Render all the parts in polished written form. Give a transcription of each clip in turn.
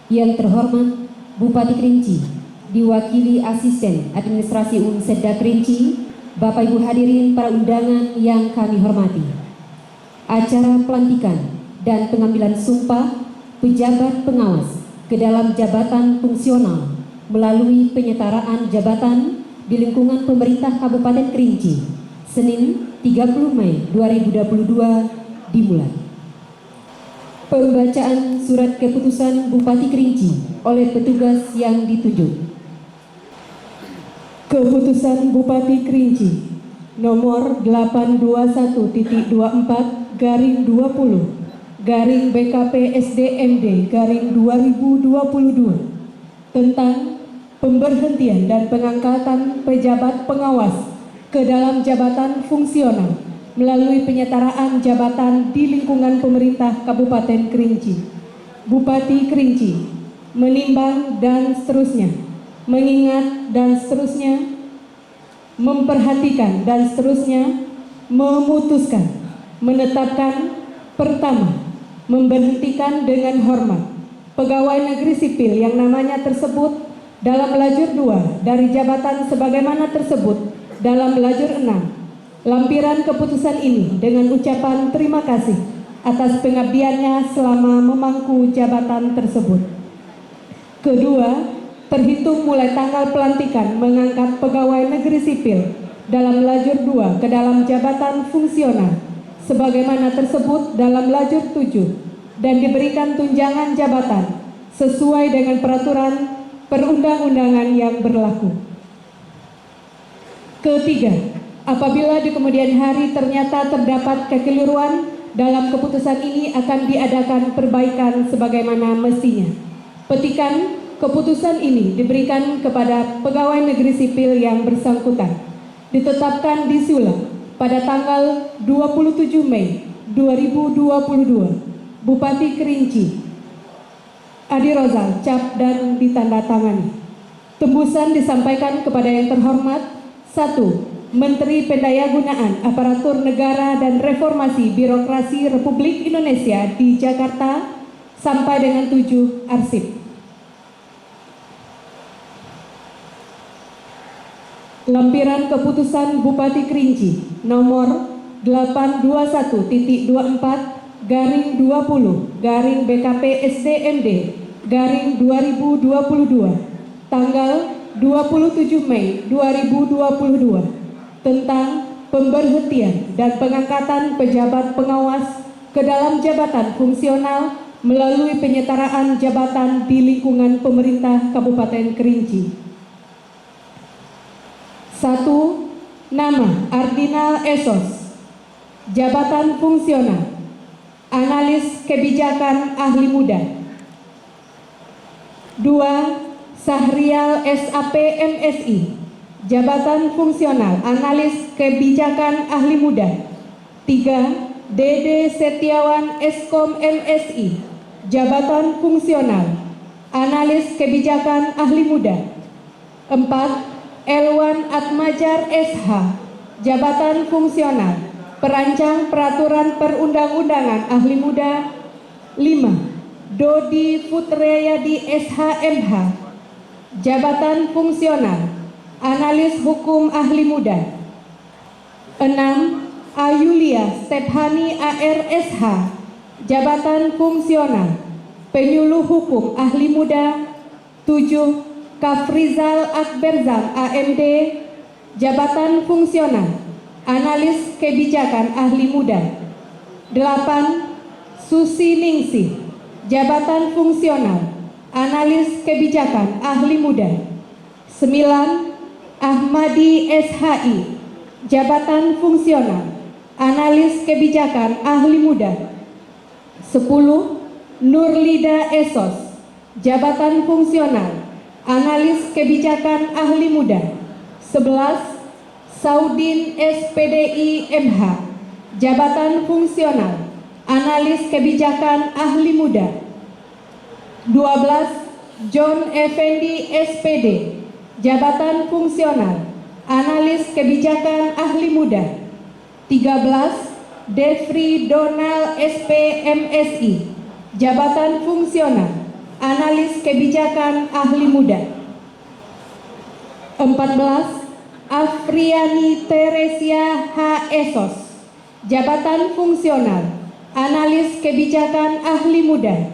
Yang terhormat Bupati Kerinci, diwakili Asisten Administrasi Umum Setda Kerinci, Bapak Ibu hadirin para undangan yang kami hormati. Acara pelantikan dan pengambilan sumpah pejabat pengawas ke dalam jabatan fungsional melalui penyetaraan jabatan di lingkungan pemerintah Kabupaten Kerinci, Senin 30 Mei 2022 dimulai. Pembacaan surat keputusan Bupati Kerinci oleh petugas yang ditunjuk. Keputusan Bupati Kerinci nomor 821-2024-BKP-SDMD-2022 tentang pemberhentian dan pengangkatan pejabat pengawas ke dalam jabatan fungsional melalui penyetaraan jabatan di lingkungan pemerintah Kabupaten Kerinci. Bupati Kerinci menimbang dan seterusnya, mengingat dan seterusnya, memperhatikan dan seterusnya, memutuskan, menetapkan, pertama, memberhentikan dengan hormat pegawai negeri sipil yang namanya tersebut dalam lajur 2 dari jabatan sebagaimana tersebut dalam lajur 6. Lampiran keputusan ini dengan ucapan terima kasih atas pengabdiannya selama memangku jabatan tersebut. Kedua, terhitung mulai tanggal pelantikan mengangkat pegawai negeri sipil dalam lajur 2 ke dalam jabatan fungsional sebagaimana tersebut dalam lajur 7 dan diberikan tunjangan jabatan sesuai dengan peraturan perundang-undangan yang berlaku. Ketiga, apabila di kemudian hari ternyata terdapat kekeliruan dalam keputusan ini akan diadakan perbaikan sebagaimana mestinya. Petikan, keputusan ini diberikan kepada pegawai negeri sipil yang bersangkutan. Ditetapkan di Sula pada tanggal 27 Mei 2022. Bupati Kerinci Adi Rozal, cap dan ditandatangani. Tembusan disampaikan kepada yang terhormat 1. Menteri Pendayagunaan Aparatur Negara dan Reformasi Birokrasi Republik Indonesia di Jakarta sampai dengan 7. Arsip. Lampiran keputusan Bupati Kerinci nomor 821-24-BKP-SDMD-2022 tanggal 27 Mei 2022 tentang pemberhentian dan pengangkatan pejabat pengawas ke dalam jabatan fungsional melalui penyetaraan jabatan di lingkungan pemerintah Kabupaten Kerinci. 1. Nama Ardina Esos, jabatan fungsional, analis kebijakan ahli muda. 2. Sahrial SAP MSI, jabatan fungsional, analis kebijakan ahli muda. 3. Dede Setiawan Eskom MSI, jabatan fungsional, analis kebijakan ahli muda. 4. Elwan Atmajar SH, jabatan fungsional, perancang peraturan perundang-undangan ahli muda. 5. Dodi Putrayadi SHMH, jabatan fungsional, analis hukum ahli muda. 6. Ayulia Stephani ARSH, jabatan fungsional, penyuluh hukum ahli muda. 7. Kafrizal Akberzam AMD, jabatan fungsional, analis kebijakan ahli muda. 8. Susi Ningsih, jabatan fungsional, analis kebijakan ahli muda. 9. Ahmadi SHI, jabatan fungsional, analis kebijakan ahli muda. 10. Nurlida Esos, jabatan fungsional, analis kebijakan ahli muda. 11. Saudin SPDI MH, jabatan fungsional, analis kebijakan ahli muda. 12. John Effendi SPD, jabatan fungsional, analis kebijakan ahli muda. 13. Devri Donald SP MSI, jabatan fungsional, Analis Kebijakan Ahli Muda. 14. Afriani Teresia H. Esos, Jabatan Fungsional, Analis Kebijakan Ahli Muda.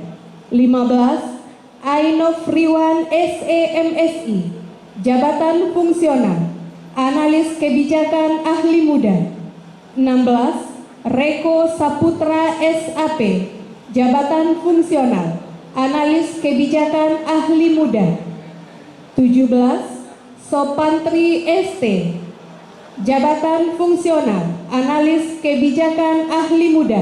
15. Ainov Riwan SEMSI, Jabatan Fungsional, Analis Kebijakan Ahli Muda. 16. Reko Saputra SAP, Jabatan Fungsional, Analis Kebijakan Ahli Muda. 17. Sopantri ST, Jabatan Fungsional, Analis Kebijakan Ahli Muda.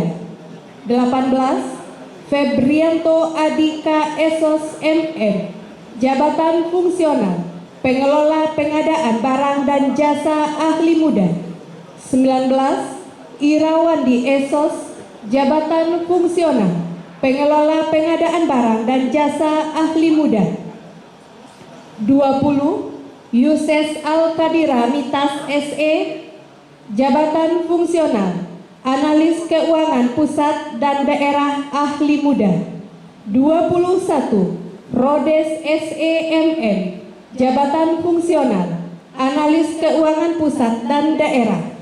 18. Febrianto Adika Esos MM, Jabatan Fungsional, Pengelola Pengadaan Barang dan Jasa Ahli Muda. 19. Irawandi Esos, Jabatan Fungsional, Pengelola Pengadaan Barang dan Jasa Ahli Muda. 20. Yuses Al-Kadira Mitas SE, Jabatan Fungsional, Analis Keuangan Pusat dan Daerah Ahli Muda. 21. Rhodes SEMM, Jabatan Fungsional, Analis Keuangan Pusat dan Daerah.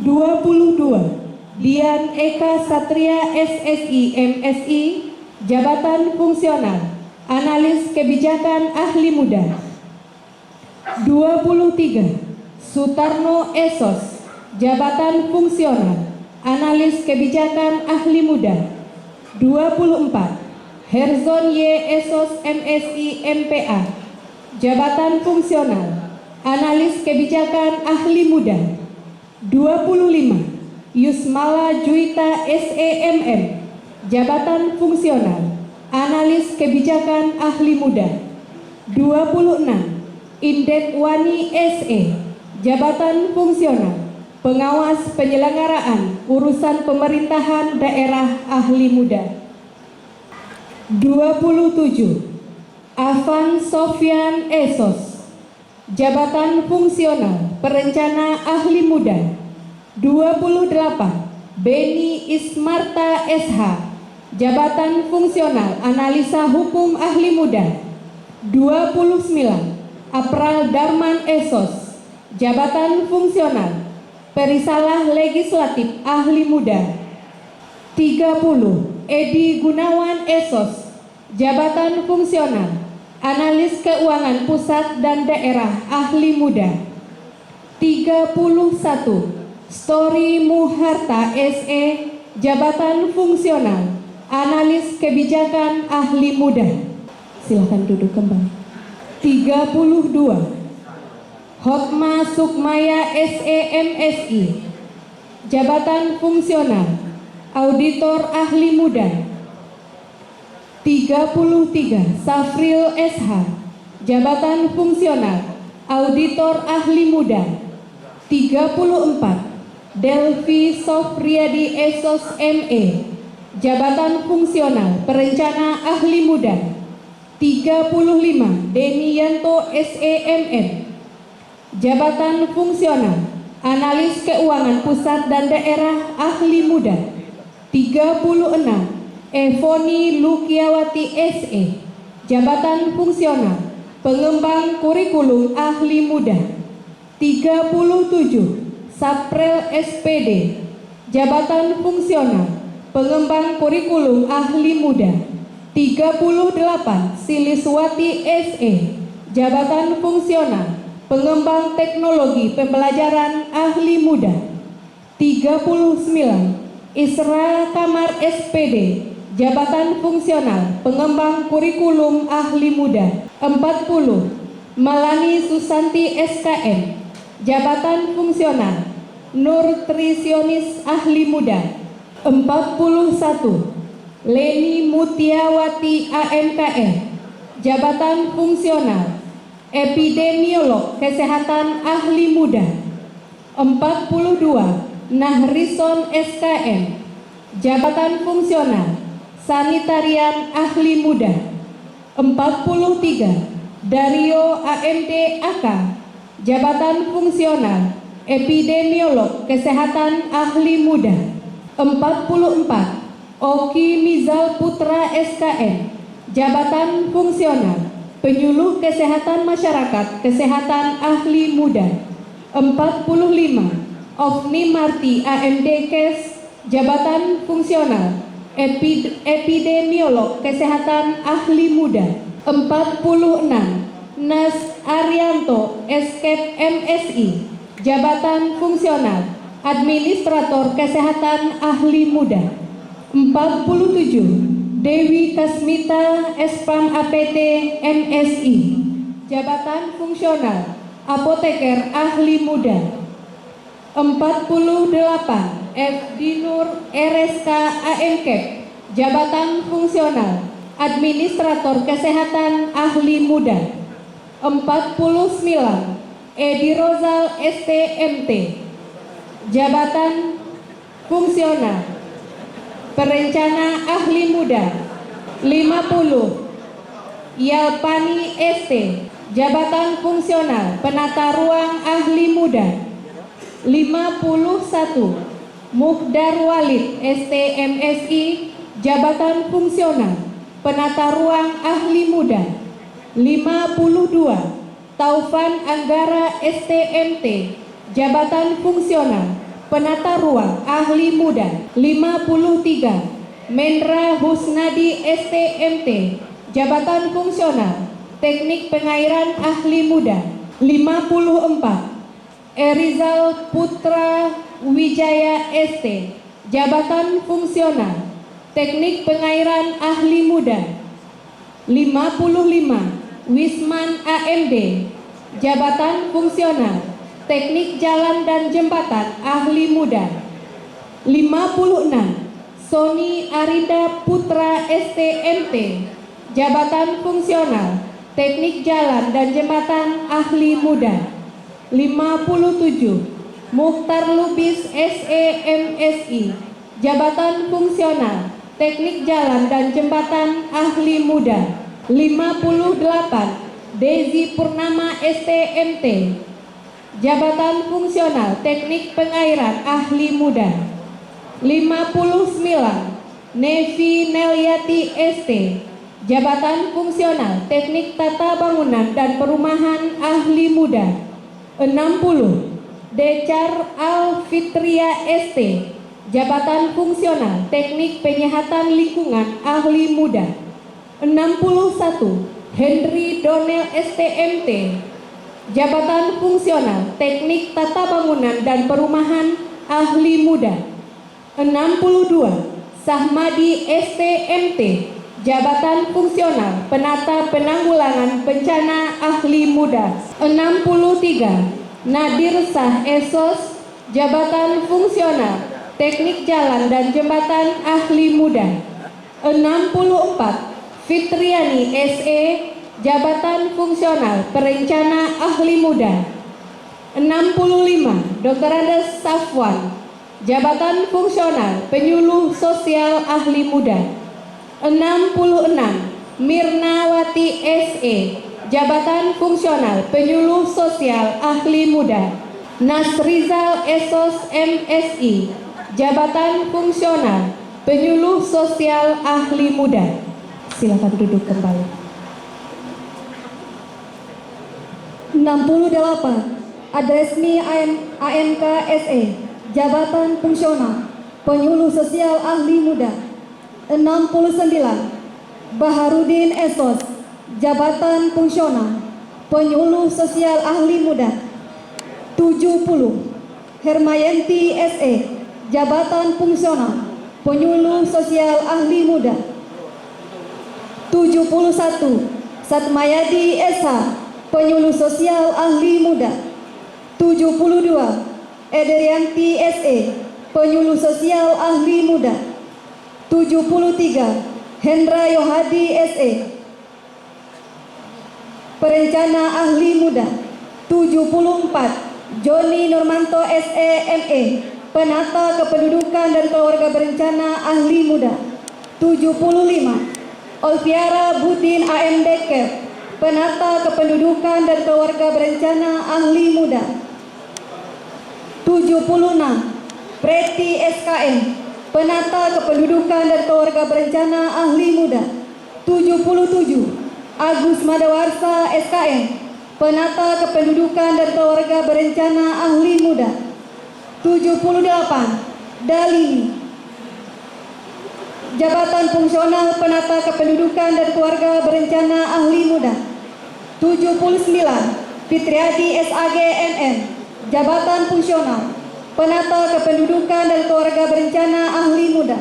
22. Dian Eka Satria SSI MSI, Jabatan Fungsional, Analis Kebijakan Ahli Muda. 23. Sutarno Esos, Jabatan Fungsional, Analis Kebijakan Ahli Muda. 24. Herzon Y. Esos MSI MPA, Jabatan Fungsional, Analis Kebijakan Ahli Muda. 25. Yusmala Juita SEMM, Jabatan Fungsional, Analis Kebijakan Ahli Muda. 26. Indetwani SE, Jabatan Fungsional, Pengawas Penyelenggaraan Urusan Pemerintahan Daerah Ahli Muda. 27. Afan Sofyan Esos, Jabatan Fungsional, Perencana Ahli Muda. 28. Beni Ismarta SH, Jabatan Fungsional, Analisa Hukum Ahli Muda. 29. Apral Darman Esos, Jabatan Fungsional, Perisalah Legislatif Ahli Muda. 30. Edi Gunawan Esos, Jabatan Fungsional, Analis Keuangan Pusat dan Daerah Ahli Muda. 31. Story Muharta SE, Jabatan Fungsional, Analis Kebijakan Ahli Muda. Silakan duduk kembali. 32. Hotma Sukmaya SEMSI, Jabatan Fungsional, Auditor Ahli Muda. 33. Safril SH, Jabatan Fungsional, Auditor Ahli Muda. 34. Delvi Sofriadi Esos ME, Jabatan Fungsional, Perencana Ahli Muda. 35. Denianto SEMM, Jabatan Fungsional, Analis Keuangan Pusat dan Daerah Ahli Muda. 36. Evoni Lukiawati SE, Jabatan Fungsional, Pengembang Kurikulum Ahli Muda. 37. Saprel SPD, Jabatan Fungsional, Pengembang Kurikulum Ahli Muda. 38. Siliswati SE, Jabatan Fungsional, Pengembang Teknologi Pembelajaran Ahli Muda. 39. Isra Kamar SPD, Jabatan Fungsional, Pengembang Kurikulum Ahli Muda. 40. Malani Susanti SKM, Jabatan Fungsional, Nutrisionis Ahli Muda. 41. Leni Mutiawati AMKM, Jabatan Fungsional, Epidemiolog Kesehatan Ahli Muda. 42. Nahrison SKM, Jabatan Fungsional, Sanitarian Ahli Muda. 43. Dario AMD AK, Jabatan Fungsional, Epidemiolog Kesehatan Ahli Muda. 44. Oki Mizal Putra SKM, Jabatan fungsional penyuluh kesehatan masyarakat, kesehatan ahli muda. 45 Ofni Marti AMD Kes, jabatan fungsional epidemiolog kesehatan ahli muda. 46 Nas Arianto Eskep MSI, jabatan fungsional administrator kesehatan ahli muda. 47 Dewi Kasmita Espam APT MSI, jabatan fungsional apoteker ahli muda. 48 F. Dinur RSK AMKEP, jabatan fungsional administrator kesehatan ahli muda. 49 Edi Rozal STMT, jabatan fungsional perencana ahli muda. 50 Yalpani ST, jabatan fungsional penata ruang ahli muda. 51 Muhdar Walid STMSI, jabatan fungsional penata ruang ahli muda. 52 Taufan Anggara STMT, jabatan fungsional penata ruang ahli muda. 53 Mendra Husnadi STMT, jabatan fungsional teknik pengairan ahli muda. 54 Erizal Putra Wijaya ST, jabatan fungsional teknik pengairan ahli muda. 55 Wisman AMD, jabatan fungsional teknik jalan dan jembatan ahli muda. 56 Sony Arida Putra STMT, jabatan fungsional teknik jalan dan jembatan ahli muda. 57 Mukhtar Lubis SEMSI, jabatan fungsional teknik jalan dan jembatan ahli muda. 58 Desi Purnama STMT, jabatan fungsional teknik pengairan ahli muda. 59 Nevi Neliati ST, jabatan fungsional teknik tata bangunan dan perumahan ahli muda. 60 Decar Alfitria ST, jabatan fungsional teknik penyehatan lingkungan ahli muda. 61 Henry Donel STMT, jabatan fungsional teknik tata bangunan dan perumahan ahli muda. 62 Sahmadi STMT, jabatan fungsional penata penanggulangan bencana ahli muda. 63 Nadir Sah Esos, jabatan fungsional teknik jalan dan jembatan ahli muda. 64 Fitriani SE, jabatan fungsional perencana ahli muda. 65 Dr. Andes Safwan, jabatan fungsional penyuluh sosial ahli muda. 66 Mirnawati SE, jabatan fungsional penyuluh sosial ahli muda. Nasrizal Esos MSI, jabatan fungsional penyuluh sosial ahli muda. Silakan duduk kembali. 68 Adresmi AMK SE, jabatan fungsional penyuluh sosial ahli muda. 69 Baharudin Esos, jabatan fungsional penyuluh sosial ahli muda. 70 Hermayanti SE, jabatan fungsional penyuluh sosial ahli muda. 71 Satmayadi Esa, penyuluh sosial ahli muda. 72 Ederianti SE, penyuluh sosial ahli muda. 73 Hendra Yohadi SE, perencana ahli muda. 74 Joni Nurmanto SE ME, penata kependudukan dan keluarga berencana ahli muda. 75 Olviara Budin AMDK, penata kependudukan dan keluarga berencana ahli muda. 76 Preti SKM, penata kependudukan dan keluarga berencana ahli muda. 77 Agus Madawarsa SKM, Penata Kependudukan dan Keluarga Berencana Ahli Muda. 78 Dalini, Jabatan Fungsional Penata Kependudukan dan Keluarga Berencana Ahli Muda. 79 Fitriadi SAG MM, Jabatan Fungsional Penata Kependudukan dan Keluarga Berencana Ahli Muda.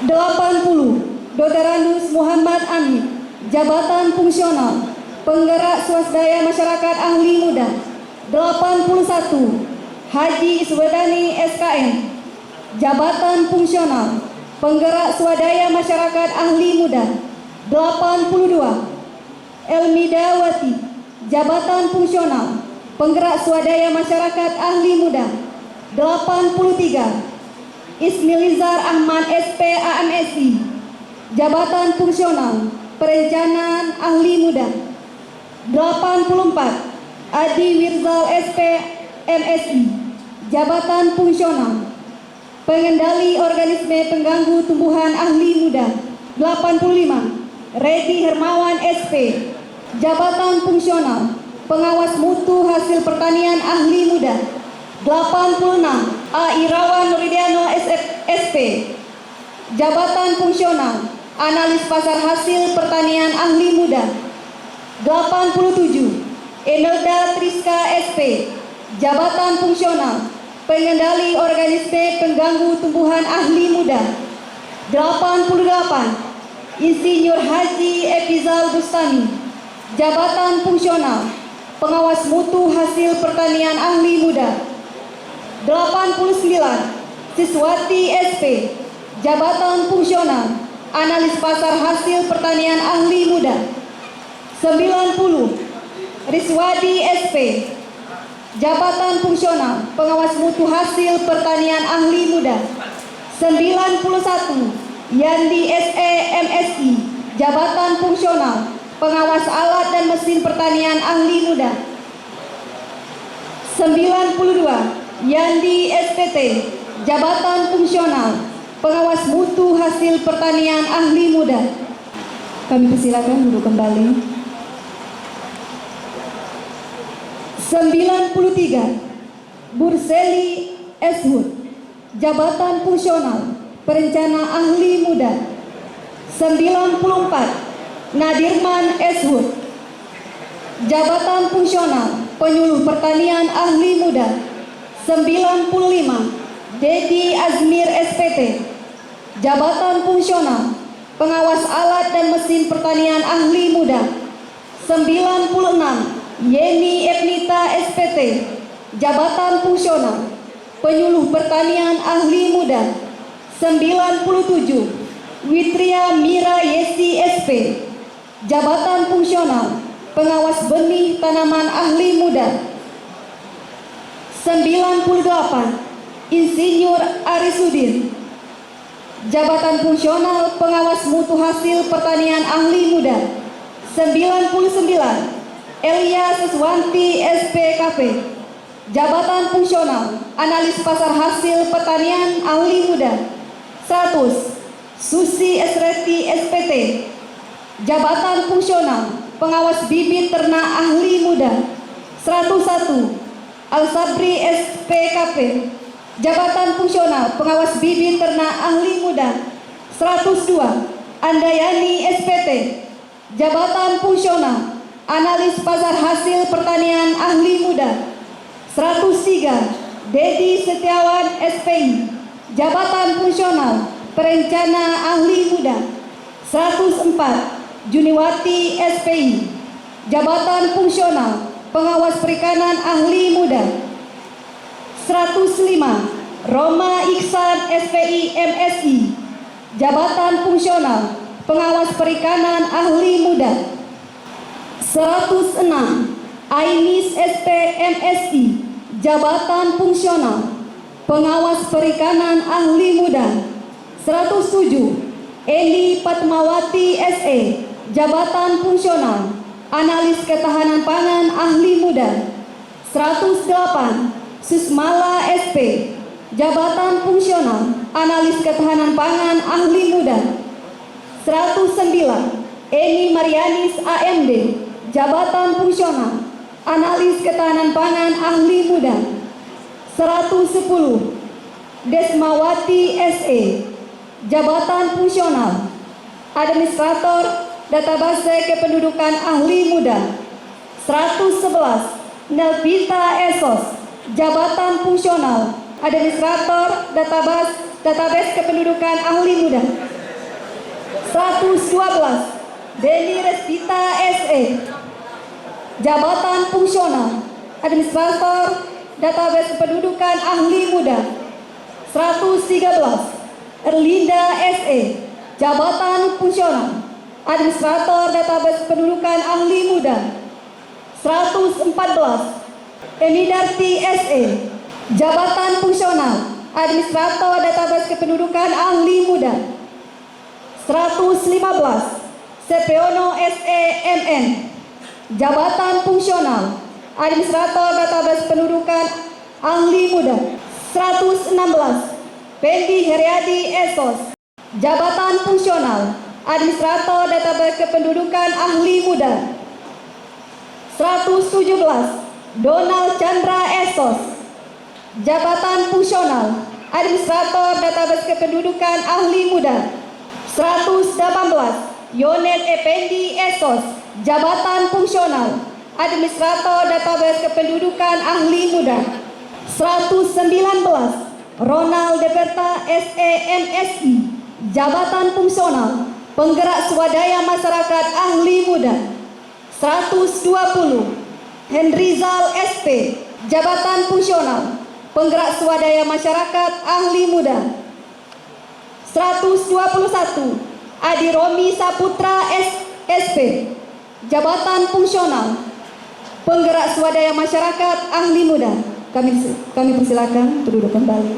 80 Dodarandus Muhammad Amin, Jabatan Fungsional Penggerak Swadaya Masyarakat Ahli Muda. 81 Haji Iswedani SKM, Jabatan Fungsional Penggerak Swadaya Masyarakat Ahli Muda. 82 Elmida Wati, Jabatan Fungsional Penggerak Swadaya Masyarakat Ahli Muda. 83 Ismilizar Ahmad SP AMSI, Jabatan Fungsional Perencanaan Ahli Muda. 84 Adi Wirzal SP MSI, Jabatan Fungsional Pengendali Organisme Pengganggu Tumbuhan Ahli Muda. 85 Redi Hermawan SP, Jabatan Fungsional Pengawas Mutu Hasil Pertanian Ahli Muda. 86 A. Irawan Nuridiano SP, Jabatan Fungsional Analis Pasar Hasil Pertanian Ahli Muda. 87 Enelda Triska SP, Jabatan Fungsional Pengendali Organisme Pengganggu Tumbuhan Ahli Muda. 88 Insinyur Haji Epizal Bustami, Jabatan Fungsional Pengawas Mutu Hasil Pertanian Ahli Muda. 89 Siswati SP, Jabatan Fungsional Analis Pasar Hasil Pertanian Ahli Muda. 90 Riswadi SP, Jabatan Fungsional Pengawas Mutu Hasil Pertanian Ahli Muda. 91 Yandi SE MSI, Jabatan Fungsional Pengawas Alat dan Mesin Pertanian Ahli Muda. 92 Yandi SPT, Jabatan Fungsional Pengawas Mutu Hasil Pertanian Ahli Muda. Kami persilakan duduk kembali. 93 Burseli Eshud, Jabatan Fungsional Perencana Ahli Muda. 94 Nadirman Eshud, Jabatan Fungsional Penyuluh Pertanian Ahli Muda. 95 Dedi Azmir SPT, Jabatan Fungsional Pengawas Alat dan Mesin Pertanian Ahli Muda. 96 Yeni Epnita SPT, Jabatan Fungsional Penyuluh Pertanian Ahli Muda. 97 Witria Mira Yesi SP, Jabatan Fungsional Pengawas Benih Tanaman Ahli Muda. 98 Insinyur Arisudin, Jabatan Fungsional Pengawas Mutu Hasil Pertanian Ahli Muda. 99 Elia Seswanti SPKP, Jabatan Fungsional Analis Pasar Hasil Pertanian Ahli Muda. 100 Susi Esreti SPT, Jabatan Fungsional Pengawas Bibit Ternak Ahli Muda. 101 Al-Sabri SPKP, Jabatan Fungsional Pengawas Bibit Ternak Ahli Muda. 102 Andayani SPT, Jabatan Fungsional Analis Pasar Hasil Pertanian Ahli Muda. 103 Dedi Setiawan SPI, Jabatan Fungsional Perencana Ahli Muda. 104 Juniwati SPI, Jabatan Fungsional Pengawas Perikanan Ahli Muda. 105 Roma Iksan SPI MSI, Jabatan Fungsional Pengawas Perikanan Ahli Muda. 106 Ainis SP MSI, Jabatan Fungsional Pengawas Perikanan Ahli Muda. 107 Eli Patmawati SE, Jabatan Fungsional Analis Ketahanan Pangan Ahli Muda. 108 Susmala SP, Jabatan Fungsional Analis Ketahanan Pangan Ahli Muda. 109 Eni Marianis AMD, jabatan fungsional, analis ketahanan pangan ahli muda. 110. Desmawati SE, jabatan fungsional, administrator database kependudukan ahli muda. 111. Nelvita Esos, jabatan fungsional, administrator database kependudukan ahli muda. 112. Deni Respita SE, jabatan fungsional, administrator database kependudukan ahli muda. 113. Erlinda SE, jabatan fungsional, administrator database kependudukan ahli muda. 114. Emidarti SE, jabatan fungsional, administrator database kependudukan ahli muda. 115. Sepiono SEMN, jabatan fungsional, administrator database kependudukan ahli muda. 116. Pendi Heriadi Esos, jabatan fungsional, administrator database kependudukan ahli muda. 117. Donald Chandra Esos, jabatan fungsional, administrator database kependudukan ahli muda. 118. Yonet Effendi Esos, jabatan fungsional, administrator database kependudukan ahli muda. 119. Ronald Deperta SEMSI, jabatan fungsional, penggerak swadaya masyarakat ahli muda. 120. Henrizal SP, jabatan fungsional, penggerak swadaya masyarakat ahli muda. 121. Adi Romi Saputra SP, jabatan fungsional, penggerak swadaya masyarakat ahli muda. Kami persilakan duduk kembali.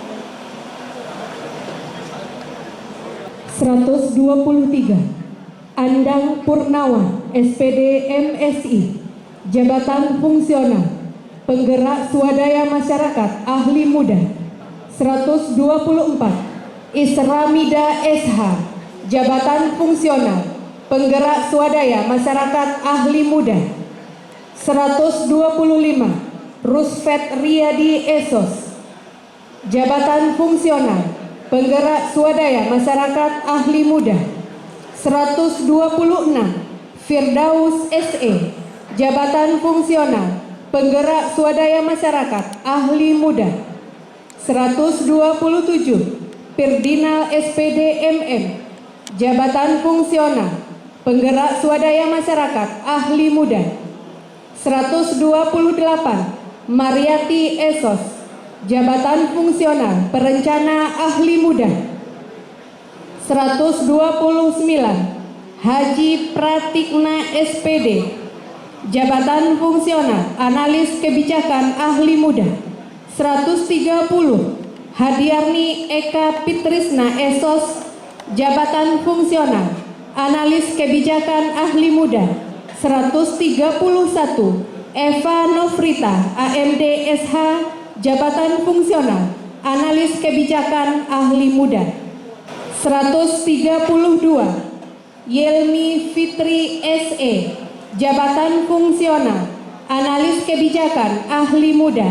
123. Andang Purnawan SPD MSI, jabatan fungsional, penggerak swadaya masyarakat ahli muda. 124. Isramida SH, jabatan fungsional, penggerak swadaya masyarakat ahli muda. 125. Rusfet Riyadi Esos, jabatan fungsional, penggerak swadaya masyarakat ahli muda. 126. Firdaus SE, jabatan fungsional, penggerak swadaya masyarakat ahli muda. 127. Pirdinal SPD MM, jabatan fungsional, penggerak swadaya masyarakat ahli muda. 128. Mariati Esos, jabatan fungsional, perencana ahli muda. 129. Haji Pratikna SPD, jabatan fungsional, analis kebijakan ahli muda. 130. Hadiarni Eka Pitrisna Esos, jabatan fungsional, analis kebijakan ahli muda. 131. Eva Nofrita AMD SH, jabatan fungsional, analis kebijakan ahli muda. 132. Yelmi Fitri SE, jabatan fungsional, analis kebijakan ahli muda.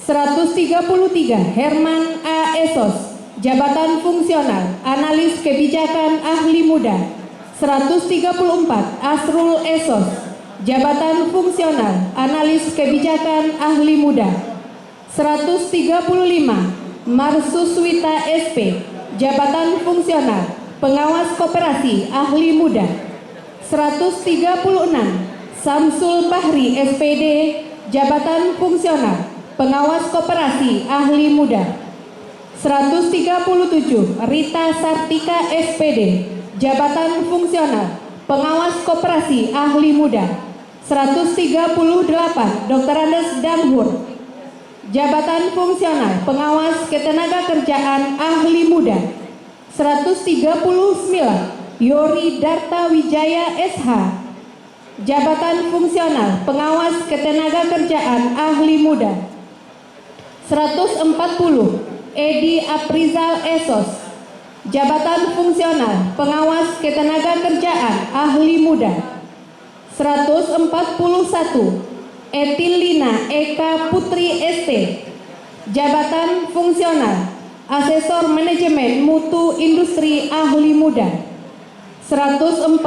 133. Herman A. Esos, jabatan fungsional, analis kebijakan ahli muda. 134. Asrul Esos, jabatan fungsional, analis kebijakan ahli muda. 135. Marsuswita SP, jabatan fungsional, pengawas koperasi ahli muda. 136. Samsul Bahri SPD, jabatan fungsional, pengawas koperasi ahli muda. 137. Rita Sartika SPD, jabatan fungsional, pengawas koperasi ahli muda. 138. Dr. Andes Damhur, jabatan fungsional, pengawas ketenaga kerjaan ahli muda. 139. Yori Darta Wijaya SH, jabatan fungsional, pengawas ketenaga kerjaan ahli muda. 140. Edi Aprizal Esos, Jabatan fungsional pengawas ketenagakerjaan ahli muda 141 Etilina Eka Putri ST. Jabatan fungsional asesor manajemen mutu industri ahli muda 142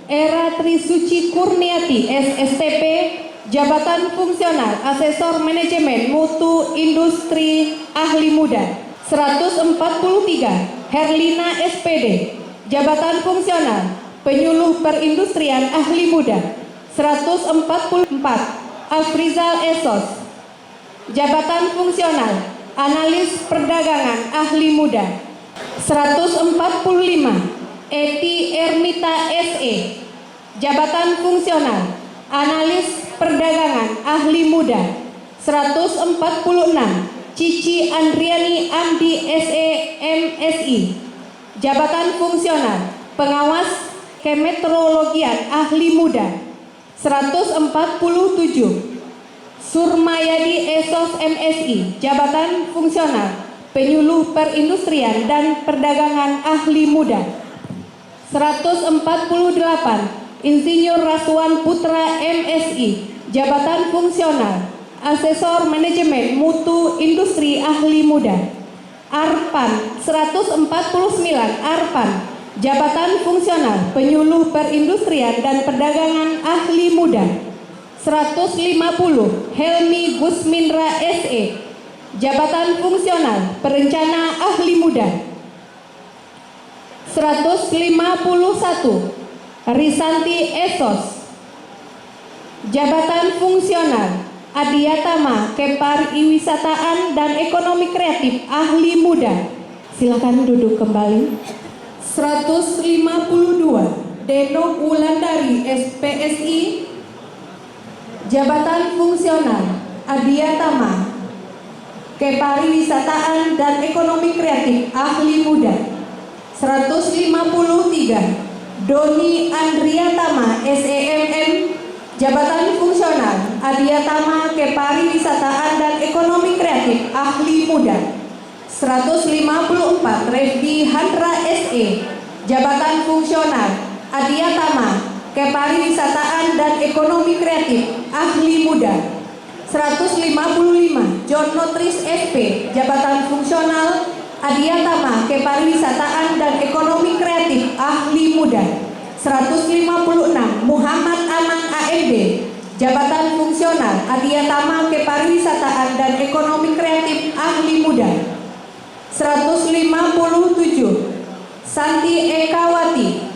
Era Trisuci Kurniati SSTP. Jabatan fungsional asesor manajemen mutu industri ahli muda 143 Herlina SPD. Jabatan fungsional penyuluh perindustrian ahli muda 144 Afrizal Esos. Jabatan fungsional analis perdagangan ahli muda 145 Eti Ernita SE. Jabatan fungsional analis perdagangan ahli muda 146 Cici Andriani Amdi SE MSI. Jabatan fungsional pengawas kemeteorologian ahli muda 147 Surmayadi Esos MSI. Jabatan fungsional penyuluh perindustrian dan perdagangan ahli muda 148 Insinyur Raswan Putra MSI. Jabatan fungsional asesor manajemen mutu industri ahli muda Arpan 149 Arpan. Jabatan fungsional penyuluh perindustrian dan perdagangan ahli muda 150 Helmi Gusmindra SE. Jabatan fungsional perencana ahli muda 151 Risanti Esos. Jabatan fungsional Adiatama Kepariwisataan dan Ekonomi Kreatif ahli muda. Silakan duduk kembali. 152 Deno Wulandari SPSI. Jabatan fungsional Adiatama Kepariwisataan dan Ekonomi Kreatif ahli muda 153 Doni Andriatama SEMM. Jabatan fungsional Adiatama Kepariwisataan dan Ekonomi Kreatif ahli muda 154 Refdi Handra SE. Jabatan fungsional Adiatama Kepariwisataan dan Ekonomi Kreatif ahli muda 155 John Notris SP. Jabatan fungsional Adiatama Kepariwisataan dan Ekonomi Kreatif ahli muda 156 Muhammad Aman AMD. Jabatan fungsional Adiatama Kepariwisataan dan Ekonomi Kreatif ahli muda 157 Santi Ekawati.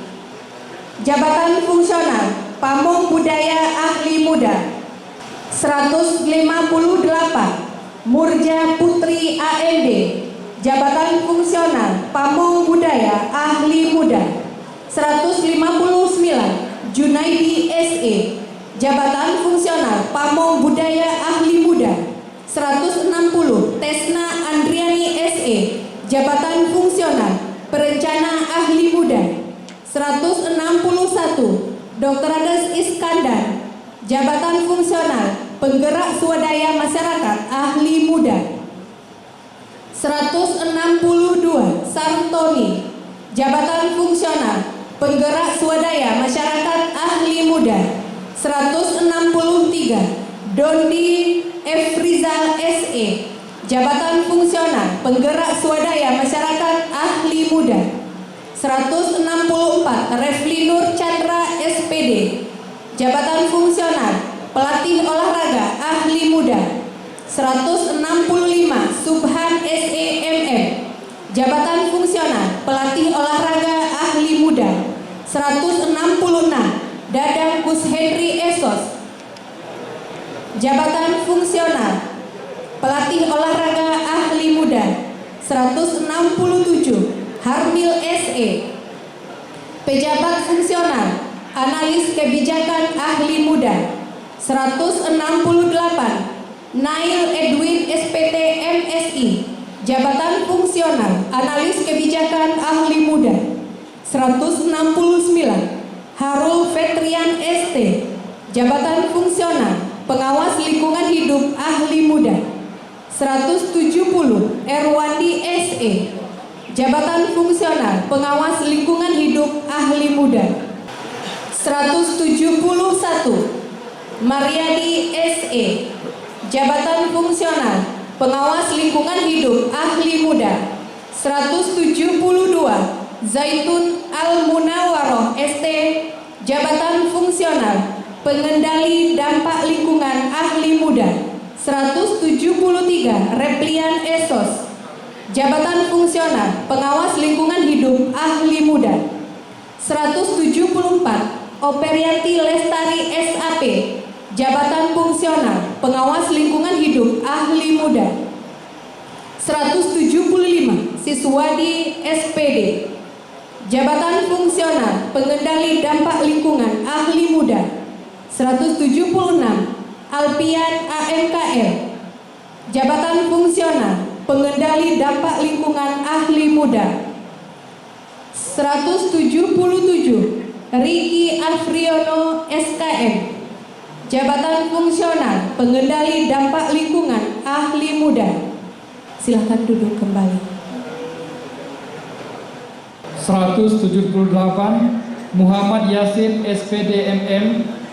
Jabatan fungsional Pamong Budaya ahli muda 158 Murja Putri AMD. Jabatan fungsional Pamong Budaya ahli muda 159 Junaidi SE. Jabatan fungsional Pamong Budaya ahli muda 160 Tesna Andriani SE. Jabatan fungsional perencana ahli muda 161 Dr. Ades Iskandar. Jabatan fungsional penggerak swadaya masyarakat ahli muda 162 Sartoni. Jabatan fungsional penggerak swadaya masyarakat ahli muda 163 Dondi Efrizal SE. Jabatan fungsional penggerak swadaya masyarakat ahli muda 164 Refli Nur Chandra SPD. Jabatan fungsional pelatih olahraga ahli muda 165 Subhan SEMM. Jabatan fungsional pelatih olahraga ahli muda 166 Dadang Gus Henry Esos. Jabatan fungsional pelatih olahraga ahli muda 167 Harmil SE. Pejabat fungsional analis kebijakan ahli muda 168 Nail Edwin SPT MSI. Jabatan fungsional analis kebijakan ahli muda 169 Harul Fetrian ST. Jabatan fungsional pengawas lingkungan hidup ahli muda 170 Erwandi SE. Jabatan Fungsional Pengawas Lingkungan Hidup Ahli Muda. 171 Mariadi SE, Jabatan Fungsional Pengawas Lingkungan Hidup Ahli Muda. 172 Zaitun Al-Munawaroh ST, Jabatan Fungsional Pengendali Dampak Lingkungan Ahli Muda. 173 Replian Esos, Jabatan Fungsional Pengawas Lingkungan Hidup Ahli Muda. 174 Operianti Lestari SAP, Jabatan Fungsional Pengawas Lingkungan Hidup Ahli Muda. 175 Siswadi SPD, Jabatan Fungsional Pengendali Dampak Lingkungan Ahli Muda. 176 Alpian AMKL, Jabatan Fungsional Pengendali Dampak Lingkungan Ahli Muda. 177 Riki Afriono SKM, Jabatan Fungsional Pengendali Dampak Lingkungan Ahli Muda. Silakan duduk kembali. 178 Muhammad Yasin SPD MM,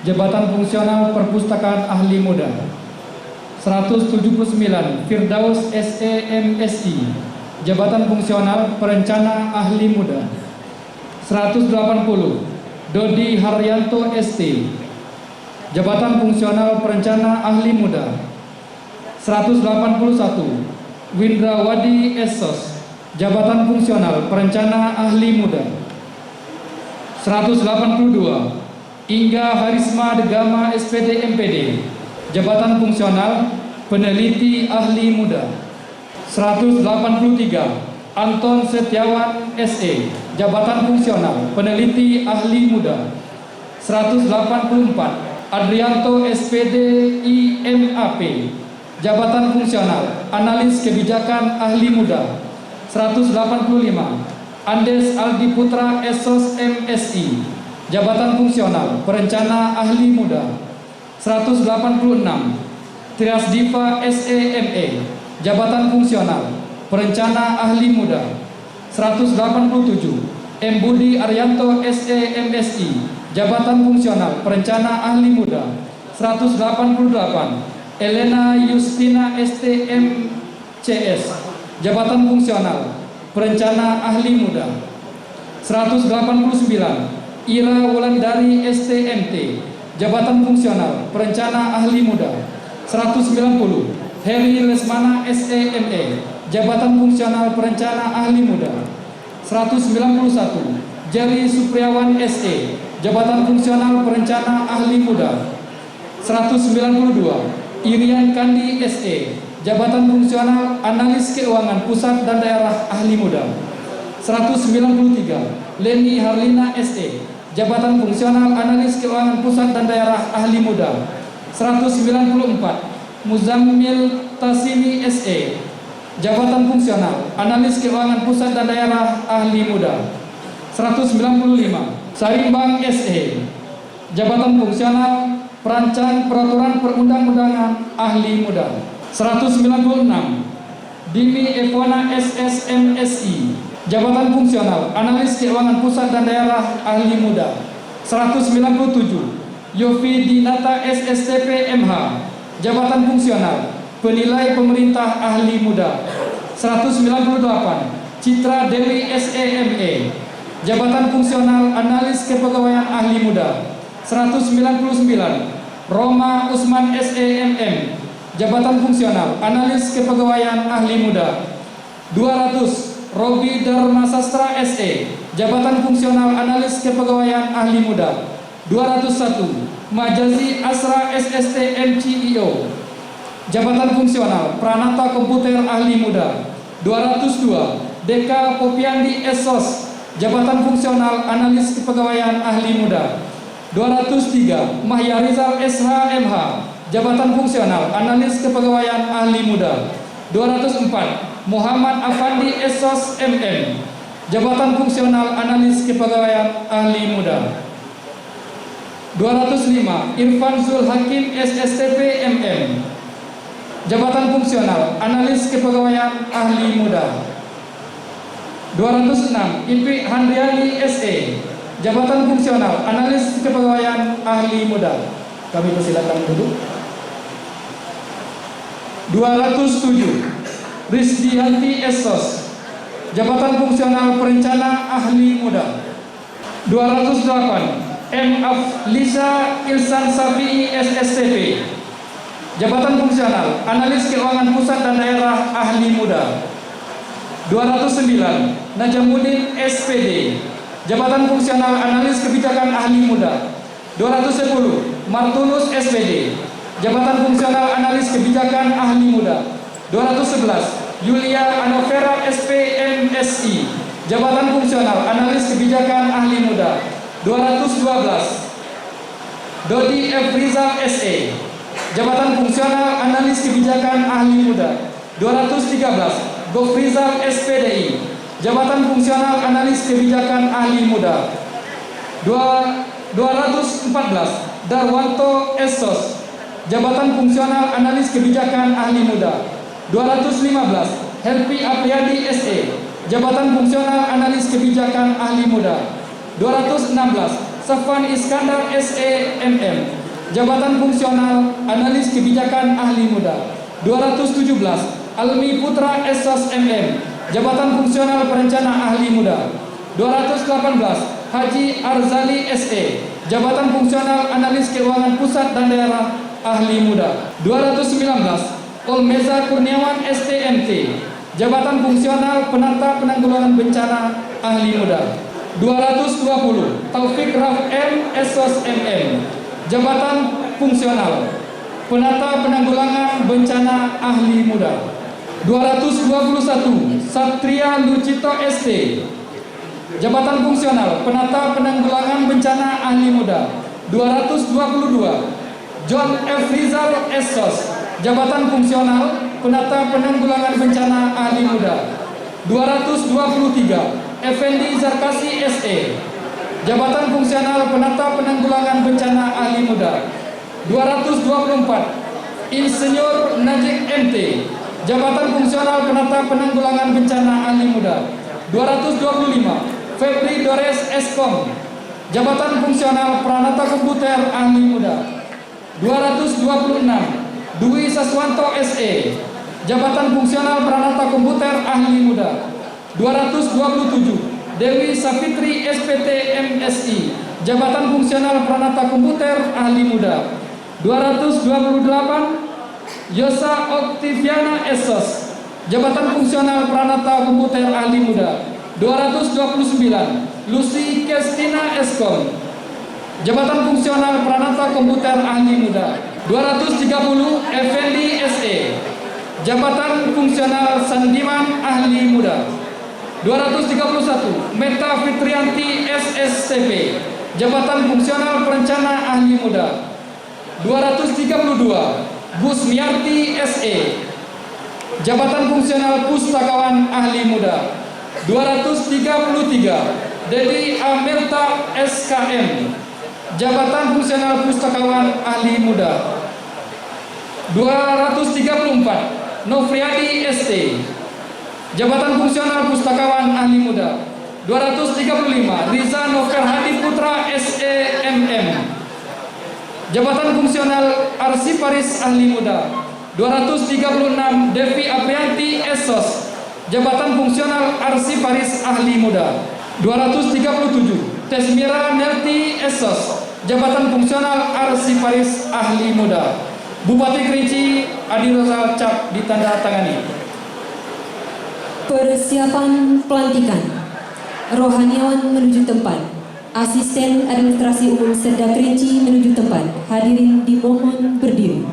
Jabatan Fungsional Perpustakaan Ahli Muda. 179 Firdaus SE MSI, Jabatan Fungsional Perencana Ahli Muda. 180 Dodi Haryanto ST, Jabatan Fungsional Perencana Ahli Muda. 181 Windrawadi Esos, Jabatan Fungsional Perencana Ahli Muda. 182 Ingga Harisma Degama SPD MPD, Jabatan Fungsional Peneliti Ahli Muda. 183 Anton Setiawan SE, Jabatan Fungsional Peneliti Ahli Muda. 184 Adrianto SPD IMAP, Jabatan Fungsional Analis Kebijakan Ahli Muda. 185 Andes Aldi Putra Esos MSI, Jabatan Fungsional Perencana Ahli Muda. 186 Trias Diva SEME, Jabatan Fungsional Perencana Ahli Muda. 187 M. Budi Arianto SEMSI, Jabatan Fungsional Perencana Ahli Muda. 188 Elena Justina STMCS, Jabatan Fungsional Perencana Ahli Muda. 189 Ira Wulandari STMT, Jabatan Fungsional Perencana Ahli Muda. 190 Heri Lesmana SEME, Jabatan Fungsional Perencana Ahli Muda. 191 Jari Supriawan SE, Jabatan Fungsional Perencana Ahli Muda. 192 Irian Kandi SE, Jabatan Fungsional Analis Keuangan Pusat dan Daerah Ahli Muda. 193 Leni Harlina SE, Jabatan Fungsional Analis Keuangan Pusat dan Daerah Ahli Muda. 194 Muzammil Tasimi SE, Jabatan Fungsional Analis Keuangan Pusat dan Daerah Ahli Muda. 195 Sarimbang SE, Jabatan Fungsional Perancang Peraturan Perundang-undangan Ahli Muda. 196 Dini Evona SSMSI, Jabatan Fungsional Analis Keuangan Pusat dan Daerah Ahli Muda. 197 Yofi Dinata SSTP MH, Jabatan Fungsional Penilai Pemerintah Ahli Muda. 198 Citra Dewi SEME, Jabatan Fungsional Analis Kepegawaian Ahli Muda. 199 Roma Usman SEMM, Jabatan Fungsional Analis Kepegawaian Ahli Muda. 200 Robi Dharma Sastra SE, Jabatan Fungsional Analis Kepegawaian Ahli Muda. 201 Majazi Asra SST MCIO, Jabatan Fungsional Pranata Komputer Ahli Muda. 202 Deka Popiandi Esos, Jabatan Fungsional Analis Kepegawaian Ahli Muda. 203 Mahyarizal SHMH, Jabatan Fungsional Analis Kepegawaian Ahli Muda. 204 Muhammad Afandi Esos MM, Jabatan Fungsional Analis Kepegawaian Ahli Muda. 205 Irfan Zul Hakim SSTP MM, Jabatan Fungsional Analis Kepegawaian Ahli Muda. 206 Ipik Handriani SE, jabatan fungsional analis kepegawaian ahli muda. Kami persilakan duduk. 207 Rizdianti Esos, jabatan fungsional perencana ahli muda. 208 M. Aflisa Ilsan Safi'i SSTP, jabatan fungsional analis keuangan pusat dan daerah ahli muda. 209 Najamuddin SPD, jabatan fungsional analis kebijakan ahli muda. 210 Martunus SPD, jabatan fungsional analis kebijakan ahli muda. 211 Yulia Anovera SPMSI, jabatan fungsional analis kebijakan ahli muda. 212 Dodi F. Rizal SE, jabatan fungsional analis kebijakan ahli muda. 213 Gofrizal SPDI, jabatan fungsional analis kebijakan ahli muda. 214 Darwanto Esos, jabatan fungsional analis kebijakan ahli muda. 215 Helpi Apriyadi SE, jabatan fungsional analis kebijakan ahli muda. 216 Safwan Iskandar SE MM, jabatan fungsional analis kebijakan ahli muda. 217 Almi Putra Esos MM, jabatan fungsional perencana ahli muda. 218 Haji Arzali SE, jabatan fungsional analis keuangan pusat dan daerah ahli muda. 219 Olmeza Kurniawan STMT, jabatan fungsional penata penanggulangan bencana ahli muda. 220 Taufik Raf M Esos MM, jabatan fungsional penata penanggulangan bencana ahli muda. 221 Satria Lucito ST, jabatan fungsional penata penanggulangan bencana ahli muda. 222 John F. Rizal Esos, jabatan fungsional penata penanggulangan bencana ahli muda. 223 Effendi Zarkasi SE, jabatan fungsional penata penanggulangan bencana ahli muda. 224 Insinyur Najib MT, jabatan fungsional penata penanggulangan bencana ahli muda. 225 Febri Dores Eskom, jabatan fungsional peranata komputer ahli muda. 226 Dwi Saswanto SE, jabatan fungsional peranata komputer ahli muda. 227 Dewi Safitri SPT MSI, jabatan fungsional peranata komputer ahli muda. 228 Yosa Oktiviana Esos, jabatan fungsional peranata komputer ahli muda. 229 Lucy Kestina Eskom, jabatan fungsional peranata komputer ahli muda. 230 Effendi SE, jabatan fungsional sandiman ahli muda. 231 Meta Fitrianti SSTP, jabatan fungsional perencana ahli muda. 232 Gusmiarti SE, jabatan fungsional pustakawan ahli muda. 233 Dedi Amirta SKM, jabatan fungsional pustakawan ahli muda. 234 Novriadi ST, jabatan fungsional pustakawan ahli muda. 235 Riza Noverhadi Putra SEMM, jabatan fungsional arsiparis ahli muda. 236 Devi Aprianti Esos, jabatan fungsional arsiparis ahli muda. 237 Tesmira Nelti Esos, jabatan fungsional arsiparis ahli muda. Bupati Kerinci Adi Rozal Cap ditandatangani. Persiapan pelantikan. Rohaniawan menuju tempat. Asisten Administrasi Umum Setda Kerinci menuju tempat. Hadirin dimohon berdiri.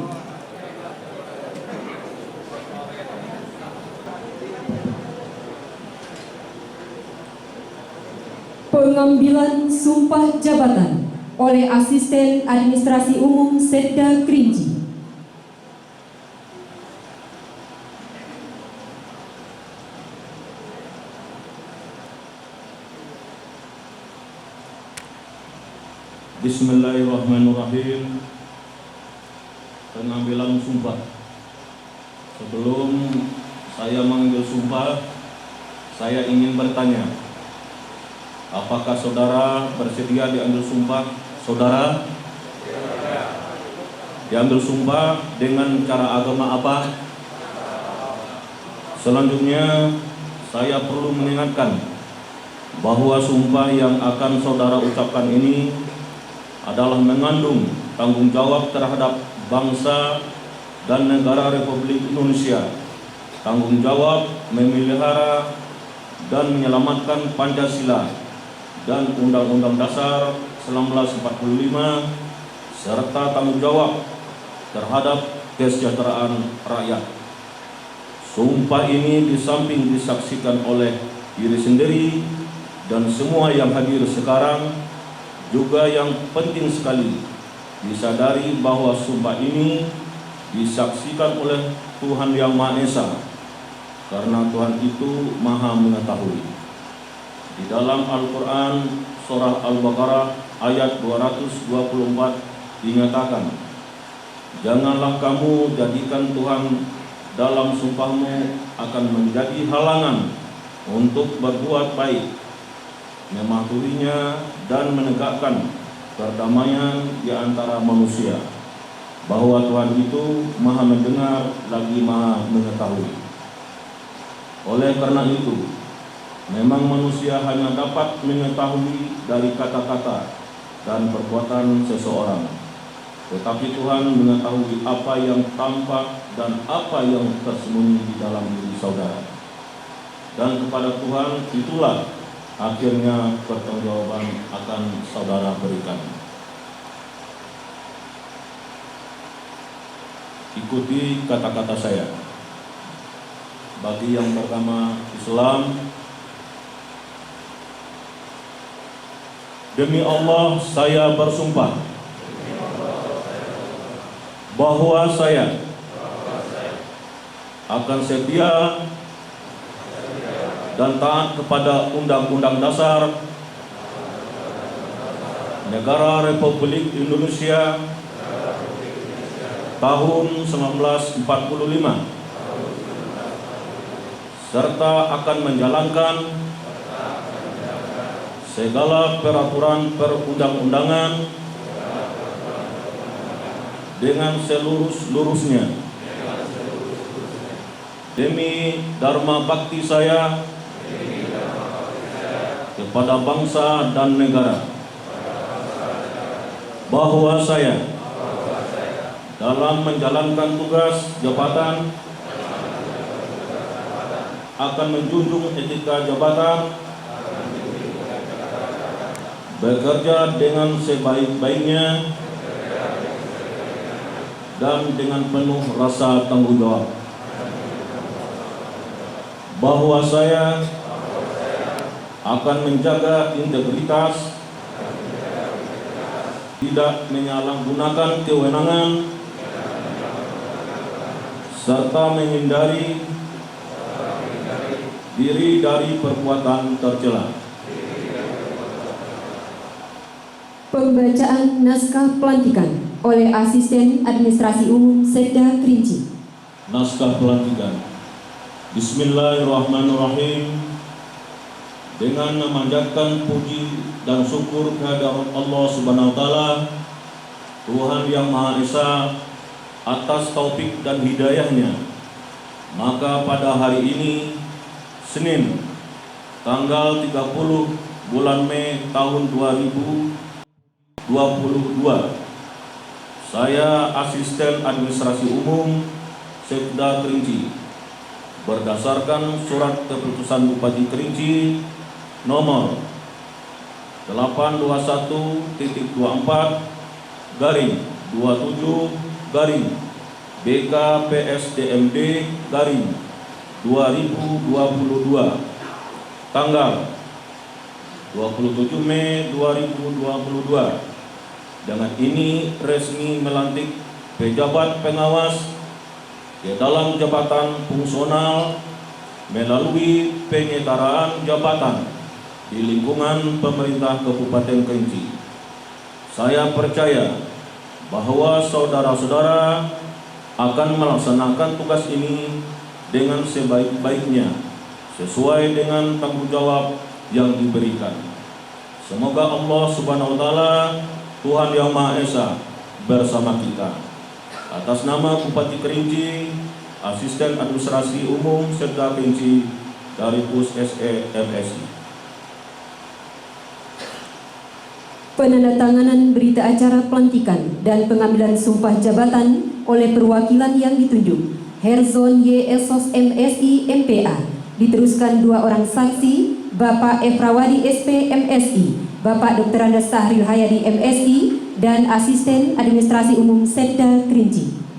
Pengambilan sumpah jabatan oleh Asisten Administrasi Umum Setda Kerinci. Bismillahirrahmanirrahim. Pengambilan sumpah. Sebelum saya mengambil sumpah, saya ingin bertanya, apakah saudara bersedia diambil sumpah? Saudara diambil sumpah dengan cara agama apa? Selanjutnya, saya perlu mengingatkan bahwa sumpah yang akan saudara ucapkan ini adalah mengandung tanggung jawab terhadap bangsa dan negara Republik Indonesia, tanggung jawab memelihara dan menyelamatkan Pancasila dan Undang-Undang Dasar 1945, serta tanggung jawab terhadap kesejahteraan rakyat. Sumpah ini di samping disaksikan oleh diri sendiri dan semua yang hadir sekarang, juga yang penting sekali disadari bahwa sumpah ini disaksikan oleh Tuhan Yang Maha Esa, karena Tuhan itu Maha Mengetahui. Di dalam Al-Quran Surah Al-Baqarah ayat 224 dinyatakan, janganlah kamu jadikan Tuhan dalam sumpahmu akan menjadi halangan untuk berbuat baik, mematuhinya dan menegakkan perdamaian di antara manusia, bahwa Tuhan itu Maha mendengar lagi Maha mengetahui. Oleh karena itu, memang manusia hanya dapat mengetahui dari kata-kata dan perbuatan seseorang, tetapi Tuhan mengetahui apa yang tampak dan apa yang tersembunyi di dalam diri saudara. Dan kepada Tuhan itulah akhirnya pertanggungjawaban akan saudara berikan. Ikuti kata-kata saya. Bagi yang pertama Islam, demi Allah saya bersumpah bahwa saya akan setia dan taat kepada Undang-Undang Dasar Negara Republik Indonesia tahun 1945, serta akan menjalankan segala peraturan perundang-undangan dengan seluruh-luruhnya demi dharma bakti saya kepada bangsa dan negara, bahwa saya dalam menjalankan tugas jabatan akan menjunjung etika jabatan, bekerja dengan sebaik-baiknya dan dengan penuh rasa tanggung jawab, bahwa saya akan menjaga integritas, tidak menyalahgunakan kewenangan, serta menghindari diri dari perbuatan tercela. Pembacaan naskah pelantikan oleh Asisten Administrasi Umum Sekda Kerinci. Naskah pelantikan. Bismillahirrahmanirrahim. Dengan memanjatkan puji dan syukur kehadirat Allah Subhanahu wa taala, Tuhan Yang Maha Esa, atas taufik dan hidayahnya, maka pada hari ini, Senin, tanggal 30 bulan Mei tahun 2022, saya Asisten Administrasi Umum Sekda Kerinci, berdasarkan surat keputusan Bupati Kerinci nomor 821-27-BKPSDMD-2022 tanggal 27 Mei 2022. Dengan ini resmi melantik pejabat pengawas ke dalam jabatan fungsional melalui penyetaraan jabatan di lingkungan pemerintah Kabupaten Kerinci. Saya percaya bahwa saudara-saudara akan melaksanakan tugas ini dengan sebaik-baiknya sesuai dengan tanggung jawab yang diberikan. Semoga Allah Subhanahu wa taala, Tuhan Yang Maha Esa, bersama kita. Atas nama Bupati Kerinci, Asisten Administrasi Umum Setda Kerinci dari PUS SE MSI. Penandatanganan berita acara pelantikan dan pengambilan sumpah jabatan oleh perwakilan yang ditunjuk Herzon Y. Esos MSI MPA, diteruskan 2 orang saksi, Bapak Efrawadi SP MSI, Bapak Dr. Andes Sahril Hayadi MSI, dan Asisten Administrasi Umum Setda Kerinci.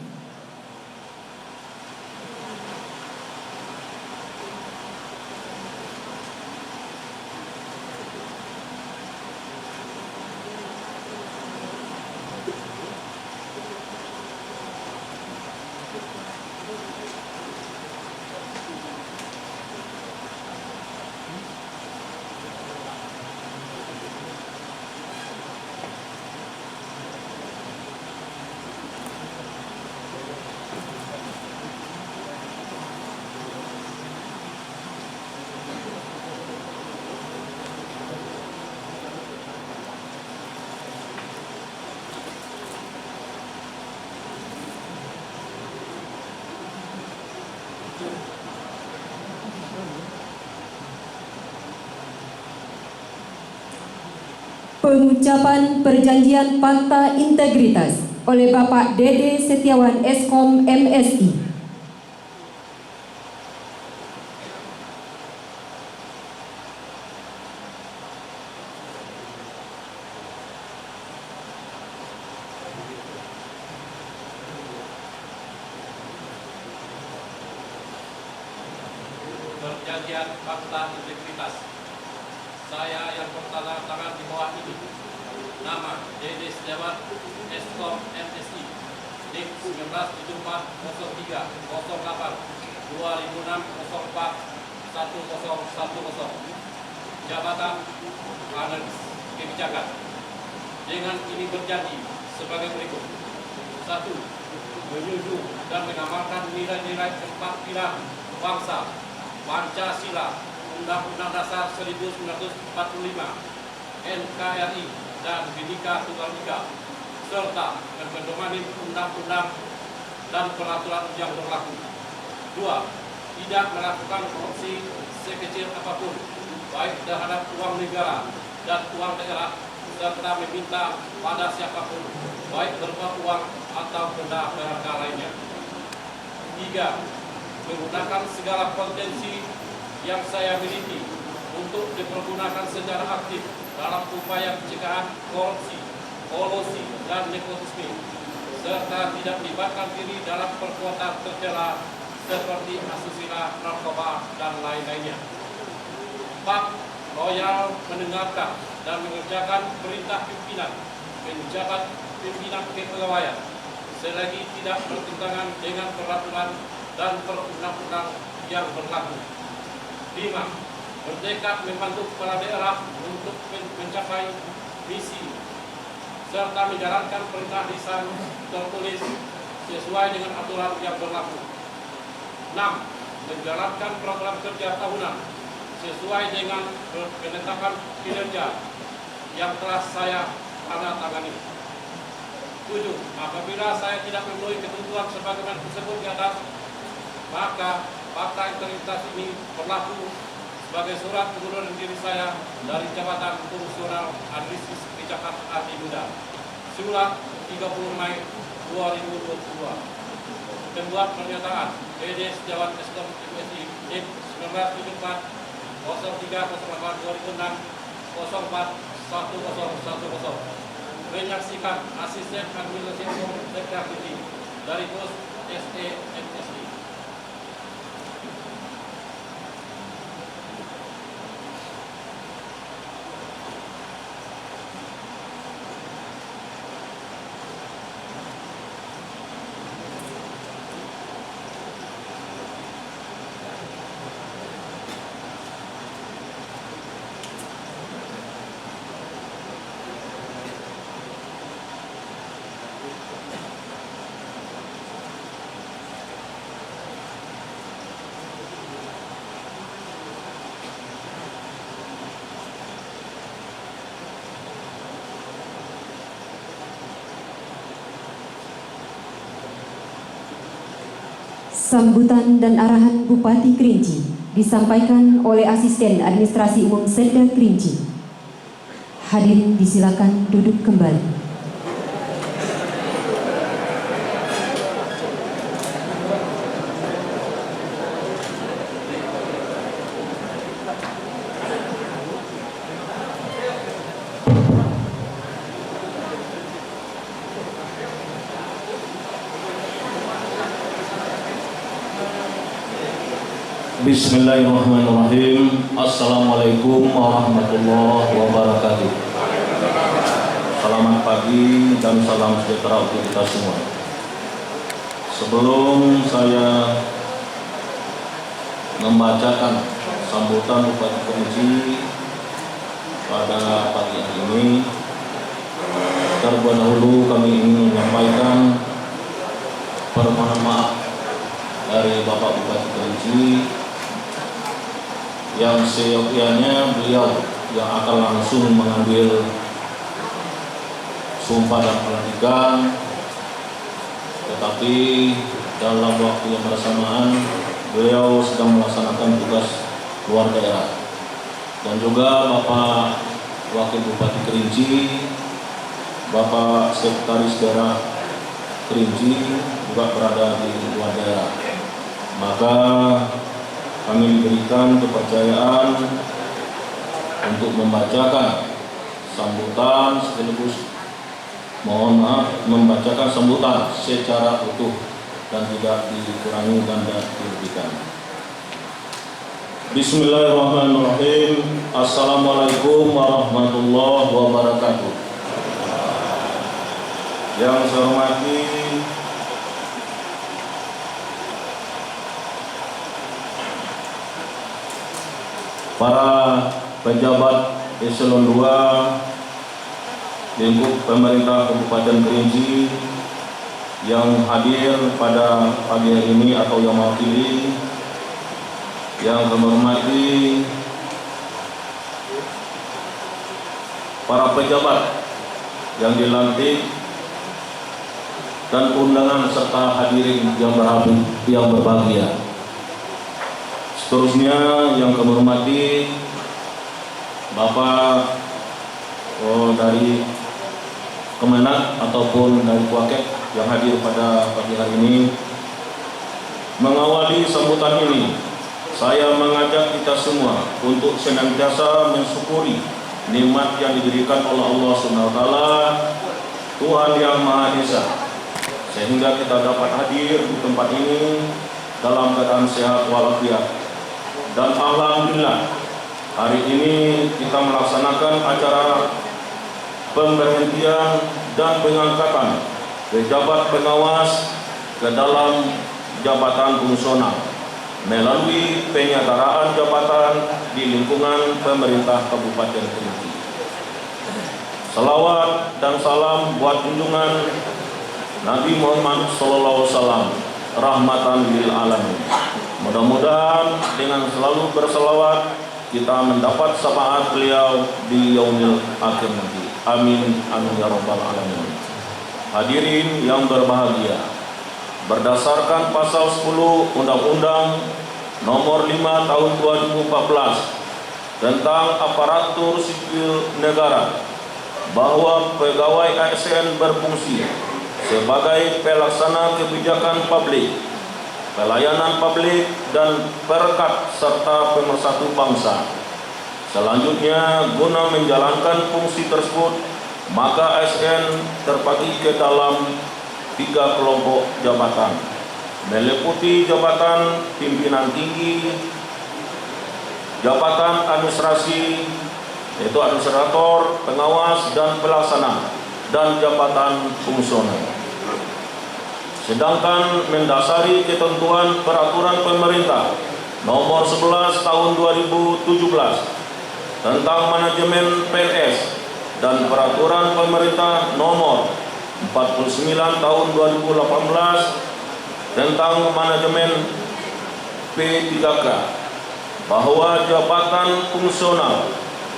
Pengucapan perjanjian fakta integritas oleh Bapak Dede Setiawan Eskom MSI. Perjanjian fakta integritas. Saya yang bertanda tangan di bawah ini. Nama Dede Setiawan Eskom MSI. NIK 197403 08 2006 04 1010. Jabatan Analis Kebijakan. Dengan ini berjanji sebagai berikut. 1. Menjunjung dan mengamalkan nilai-nilai 4 pilar bangsa, Pancasila, Undang-Undang Dasar 1945, NKRI, dan Bhinneka Tunggal Ika, serta berpedomani undang-undang dan peraturan yang berlaku. 2. Tidak melakukan korupsi sekecil apapun, baik terhadap uang negara dan uang daerah, serta meminta pada siapapun, baik berupa uang atau benda berharga lainnya. 3. Menggunakan segala potensi yang saya miliki untuk dipergunakan secara aktif dalam upaya pencegahan korupsi, kolusi, dan nepotisme, serta tidak melibatkan diri dalam perbuatan tercela seperti asusila, narkoba, dan lain-lainnya. 4. Loyal mendengarkan dan mengerjakan perintah pimpinan, penjabat pimpinan kepegawaian, selagi tidak bertentangan dengan peraturan dan perundang-undang yang berlaku. 5. Bertekad membantu kepala daerah untuk mencapai misi serta menjalankan perintah lisan tertulis sesuai dengan aturan yang berlaku. 6. Menjalankan program kerja tahunan sesuai dengan penetapan kinerja yang telah saya tanda tangani. 7. Apabila saya tidak memenuhi ketentuan sebagaimana disebut di atas, maka fakta integritas ini berlaku sebagai surat pengunduran diri saya dari jabatan fungsional analisis kebijakan ahli muda. Surat 30 Mei 2022. Pembuat pernyataan Dede Setiawan Eskom MSI NIK 1974 03 08 2006 04 1010. Menyaksikan Asisten Administrasi Umum Setda Kerinci dari PUS SE MSI. Sambutan dan arahan Bupati Kerinci disampaikan oleh Asisten Administrasi Umum Setda Kerinci. Hadirin disilakan duduk kembali. Bismillahirrahmanirrahim. Assalamualaikum warahmatullahi wabarakatuh. Selamat pagi dan salam sejahtera untuk kita semua. Sebelum saya membacakan sambutan Bupati Kerinci pada pagi hari ini, terlebih dahulu kami ingin menyampaikan permohonan maaf dari Bapak Bupati Kerinci yang seyogyanya beliau yang akan langsung mengambil sumpah dan pelantikan, tetapi dalam waktu yang bersamaan beliau sedang melaksanakan tugas luar daerah. Dan juga Bapak Wakil Bupati Kerinci, Bapak Sekretaris Daerah Kerinci juga berada di luar daerah. Maka kami diberikan kepercayaan untuk membacakan sambutan sekaligus membacakan sambutan secara utuh dan tidak dikurangi dan tidak dilebihkan. Bismillahirrahmanirrahim. Assalamualaikum warahmatullahi wabarakatuh. Yang saya hormati para pejabat eselon 2 lingkup pemerintah Kabupaten Kerinci yang hadir pada pagi hari ini atau yang mewakili, yang kami hormati para pejabat yang dilantik dan undangan serta hadirin yang berbahagia. Seterusnya yang kami hormati Bapak dari Kemenak ataupun dari Kuaket yang hadir pada pagi hari ini. Mengawali sambutan ini, saya mengajak kita semua untuk senantiasa mensyukuri nikmat yang diberikan oleh Allah SWT, Tuhan yang Maha Esa, sehingga kita dapat hadir di tempat ini dalam keadaan sehat walafiat. Dan alhamdulillah hari ini kita melaksanakan acara pemberhentian dan pengangkatan pejabat pengawas ke dalam jabatan fungsional melalui penyetaraan jabatan di lingkungan pemerintah Kabupaten Kerinci. Salawat dan salam buat junjungan Nabi Muhammad SAW, rahmatan lil alamin. Mudah-mudahan dengan selalu berselawat kita mendapat syafaat beliau di yaumil akhir nanti. Amin, amin ya rabbal alamin. Hadirin yang berbahagia, berdasarkan pasal 10 Undang-Undang Nomor 5 Tahun 2014 tentang aparatur sipil negara, bahwa pegawai ASN berfungsi sebagai pelaksana kebijakan publik, pelayanan publik, dan perekat serta pemersatu bangsa. Selanjutnya, guna menjalankan fungsi tersebut, maka ASN terbagi ke dalam 3 kelompok jabatan, meliputi jabatan pimpinan tinggi, jabatan administrasi, yaitu administrator, pengawas, dan pelaksana, dan jabatan fungsional. Sedangkan mendasari ketentuan peraturan pemerintah nomor 11 tahun 2017 tentang manajemen PNS dan peraturan pemerintah nomor 49 tahun 2018 tentang manajemen P3K, bahwa jabatan fungsional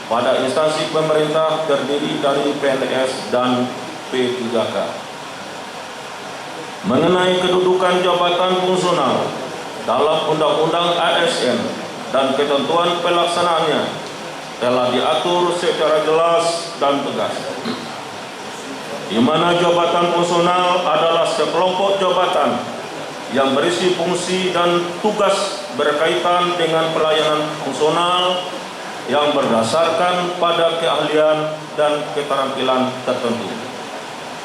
pada instansi pemerintah terdiri dari PNS dan P3K. Mengenai kedudukan jabatan fungsional, dalam Undang-Undang ASN dan ketentuan pelaksanaannya telah diatur secara jelas dan tegas, di mana jabatan fungsional adalah sekelompok jabatan yang berisi fungsi dan tugas berkaitan dengan pelayanan fungsional yang berdasarkan pada keahlian dan keterampilan tertentu.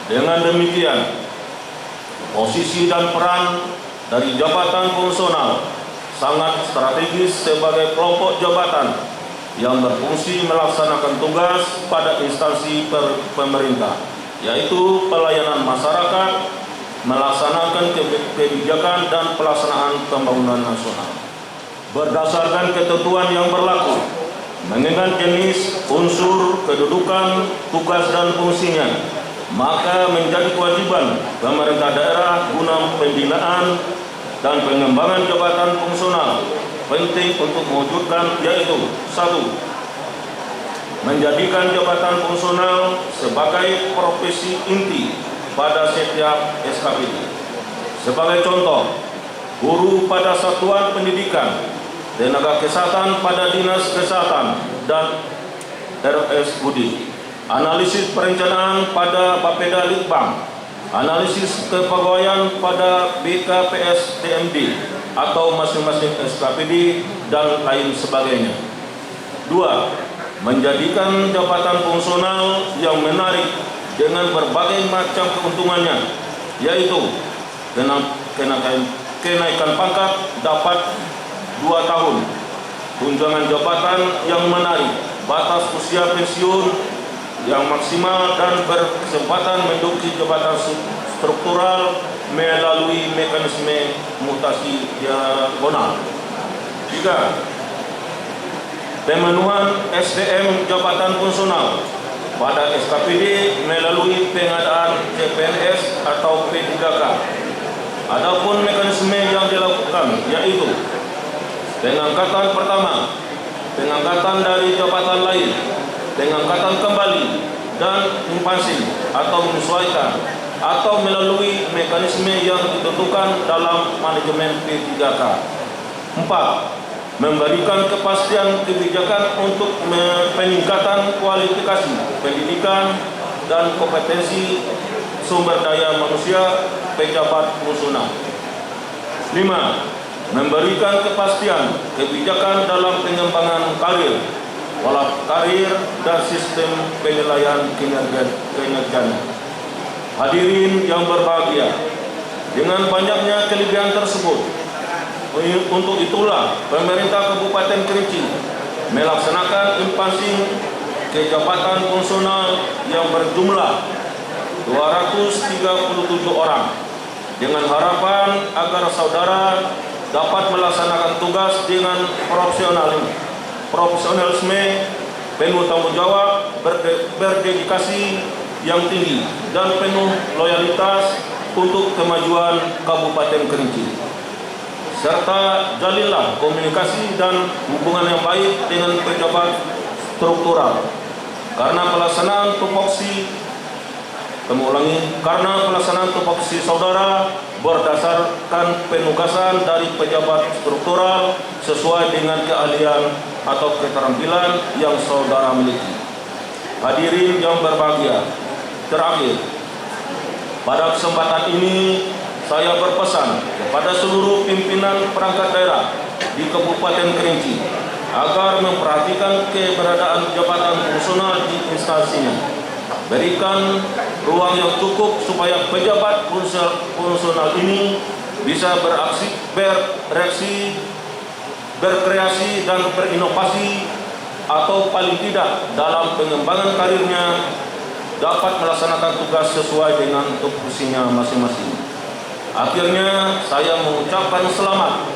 Dengan demikian, posisi dan peran dari jabatan fungsional sangat strategis sebagai kelompok jabatan yang berfungsi melaksanakan tugas pada instansi pemerintah, yaitu pelayanan masyarakat, melaksanakan kebijakan dan pelaksanaan pembangunan nasional. Berdasarkan ketentuan yang berlaku, mengingat jenis, unsur, kedudukan, tugas dan fungsinya, maka menjadi kewajiban pemerintah daerah guna pembinaan dan pengembangan jabatan fungsional penting untuk mewujudkan, yaitu 1. Menjadikan jabatan fungsional sebagai profesi inti pada setiap SKPD. Sebagai contoh, guru pada satuan pendidikan, tenaga kesehatan pada dinas kesehatan dan RSUD, analisis perencanaan pada Bapeda Litbang, analisis kepegawaian pada BKPS TMD atau masing-masing SKPD dan lain sebagainya. 2. Menjadikan jabatan fungsional yang menarik dengan berbagai macam keuntungannya, yaitu kenaikan pangkat dapat 2 tahun, tunjangan jabatan yang menarik, batas usia pensiun yang maksimal dan berkesempatan menduduki jabatan struktural melalui mekanisme mutasi diagonal. 3. Pemenuhan SDM jabatan fungsional pada SKPD melalui pengadaan CPNS atau P3K. Adapun mekanisme yang dilakukan yaitu pengangkatan pertama, pengangkatan dari jabatan lain, pengangkatan kembali, dan impansi atau menyesuaikan atau melalui mekanisme yang ditentukan dalam manajemen P3K. 4. Memberikan kepastian kebijakan untuk peningkatan kualifikasi pendidikan dan kompetensi sumber daya manusia pejabat fungsional. 5. Memberikan kepastian kebijakan dalam pengembangan karir, pola karir, dan sistem penilaian kinerjanya. Hadirin yang berbahagia, dengan banyaknya kelebihan tersebut, untuk itulah pemerintah Kabupaten Kerinci melaksanakan impansi ke jabatan fungsional yang berjumlah 237 orang dengan harapan agar saudara dapat melaksanakan tugas dengan profesionalisme, penuh tanggung jawab, berdedikasi yang tinggi, dan penuh loyalitas untuk kemajuan Kabupaten Kerinci. Serta jalinlah komunikasi dan hubungan yang baik dengan pejabat struktural. Karena pelaksanaan tupoksi saudara berdasarkan penugasan dari pejabat struktural sesuai dengan keahlian atau keterampilan yang saudara miliki. Hadirin yang berbahagia, terakhir, pada kesempatan ini saya berpesan kepada seluruh pimpinan perangkat daerah di Kabupaten Kerinci agar memperhatikan keberadaan jabatan fungsional di instansinya. Berikan ruang yang cukup supaya pejabat fungsional ini bisa bereaksi, berkreasi, dan berinovasi, atau paling tidak dalam pengembangan karirnya dapat melaksanakan tugas sesuai dengan tupoksinya masing-masing. Akhirnya saya mengucapkan selamat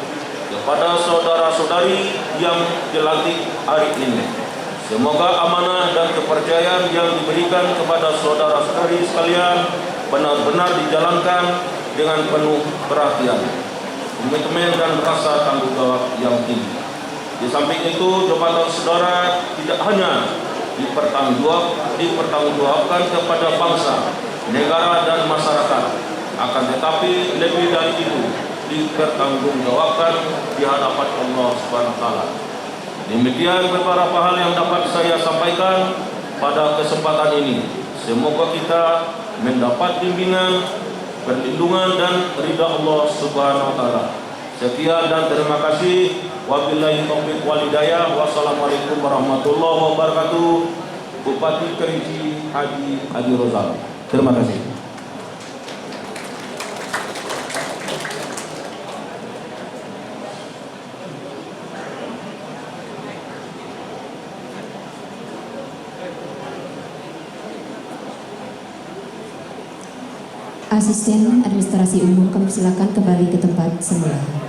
kepada saudara-saudari yang dilantik hari ini. Semoga amanah dan kepercayaan yang diberikan kepada saudara-saudari sekalian benar-benar dijalankan dengan penuh perhatian, komitmen, dan rasa tanggung jawab yang tinggi. Di samping itu, jabatan saudara tidak hanya dipertanggungjawabkan kepada bangsa, negara, dan masyarakat, akan tetapi lebih dari itu, dipertanggungjawabkan di hadapan Allah Subhanahu wa taala. Demikian beberapa hal yang dapat saya sampaikan pada kesempatan ini. Semoga kita mendapat bimbingan, perlindungan dan ridha Allah Subhanahu wa taala. Sekian dan terima kasih. Wabillahi taufiq wal hidayah. Wassalamualaikum warahmatullahi wabarakatuh. Bupati Kerinci Haji Adi Rozal. Terima kasih. Asisten Administrasi Umum, kami silakan kembali ke tempat semula.